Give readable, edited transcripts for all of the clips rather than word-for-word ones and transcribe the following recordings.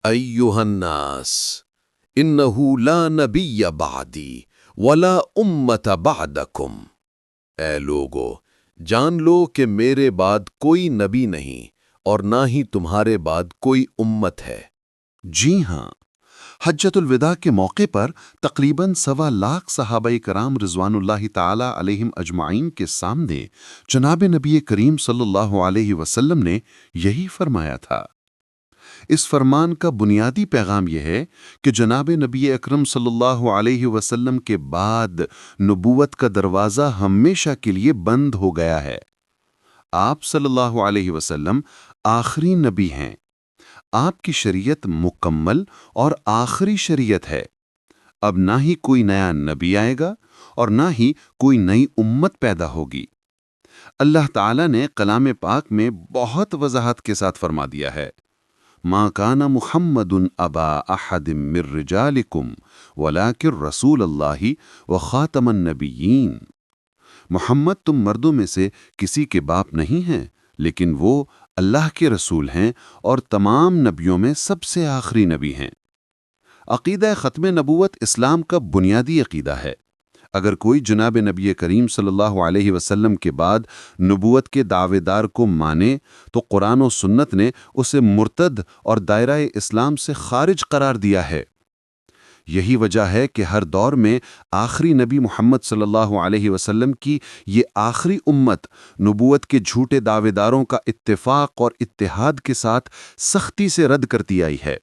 أيها الناس إنه لا نبي بعدي ولا أمة بعدكم۔ اے لوگو، جان لو کہ میرے بعد کوئی نبی نہیں اور نہ ہی تمہارے بعد کوئی امت ہے۔ جی ہاں، حجۃ الوداع کے موقع پر تقریباً 1.25 صحابہ کرام رضوان اللہ تعالی علیہم اجمعین کے سامنے جناب نبی کریم صلی اللہ علیہ وسلم نے یہی فرمایا تھا۔ اس فرمان کا بنیادی پیغام یہ ہے کہ جناب نبی اکرم صلی اللہ علیہ وسلم کے بعد نبوت کا دروازہ ہمیشہ کے لیے بند ہو گیا ہے۔ آپ صلی اللہ علیہ وسلم آخری نبی ہیں۔ آپ کی شریعت مکمل اور آخری شریعت ہے۔ اب نہ ہی کوئی نیا نبی آئے گا اور نہ ہی کوئی نئی امت پیدا ہوگی۔ اللہ تعالیٰ نے کلام پاک میں بہت وضاحت کے ساتھ فرما دیا ہے، مَا كَانَ مُحَمَّدٌ أَبَا أَحَدٍ مِّن رِّجَالِكُمْ وَلَٰكِن رَّسُولَ اللَّهِ وَخَاتَمَ النَّبِيِّينَ۔ محمد تم مردوں میں سے کسی کے باپ نہیں ہیں، لیکن وہ اللہ کے رسول ہیں اور تمام نبیوں میں سب سے آخری نبی ہیں۔ عقیدہ ختم نبوت اسلام کا بنیادی عقیدہ ہے۔ اگر کوئی جناب نبی کریم صلی اللہ علیہ وسلم کے بعد نبوت کے دعوے دار کو مانے تو قرآن و سنت نے اسے مرتد اور دائرہ اسلام سے خارج قرار دیا ہے۔ یہی وجہ ہے کہ ہر دور میں آخری نبی محمد صلی اللہ علیہ وسلم کی یہ آخری امت نبوت کے جھوٹے دعوے داروں کا اتفاق اور اتحاد کے ساتھ سختی سے رد کرتی آئی ہے۔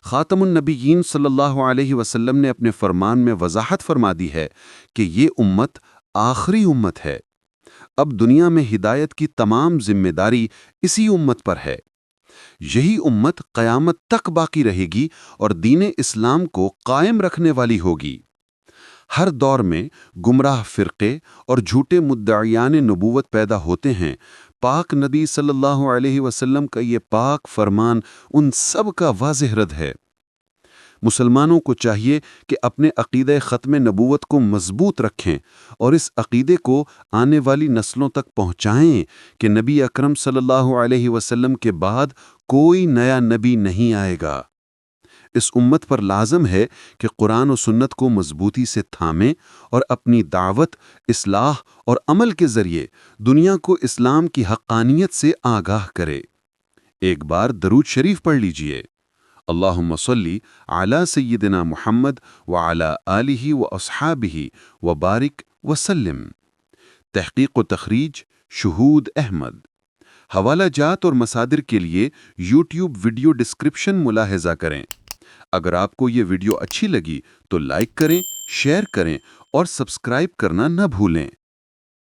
خاتم النبیین صلی اللہ علیہ وسلم نے اپنے فرمان میں وضاحت فرما دی ہے کہ یہ امت آخری امت ہے۔ اب دنیا میں ہدایت کی تمام ذمہ داری اسی امت پر ہے۔ یہی امت قیامت تک باقی رہے گی اور دین اسلام کو قائم رکھنے والی ہوگی۔ ہر دور میں گمراہ فرقے اور جھوٹے مدعیان نبوت پیدا ہوتے ہیں۔ پاک نبی صلی اللہ علیہ وسلم کا یہ پاک فرمان ان سب کا واضح رد ہے۔ مسلمانوں کو چاہیے کہ اپنے عقیدہ ختم نبوت کو مضبوط رکھیں اور اس عقیدے کو آنے والی نسلوں تک پہنچائیں کہ نبی اکرم صلی اللہ علیہ وسلم کے بعد کوئی نیا نبی نہیں آئے گا۔ اس امت پر لازم ہے کہ قرآن و سنت کو مضبوطی سے تھامیں اور اپنی دعوت، اصلاح اور عمل کے ذریعے دنیا کو اسلام کی حقانیت سے آگاہ کرے۔ ایک بار درود شریف پڑھ لیجئے۔ اللہم صلی علی سیدنا محمد وعلی آلہ واصحابہ وبارک وسلم۔ تحقیق و تخریج شہود احمد۔ حوالہ جات اور مصادر کے لیے یوٹیوب ویڈیو ڈسکرپشن ملاحظہ کریں۔ اگر آپ کو یہ ویڈیو اچھی لگی تو لائک کریں، شیئر کریں اور سبسکرائب کرنا نہ بھولیں۔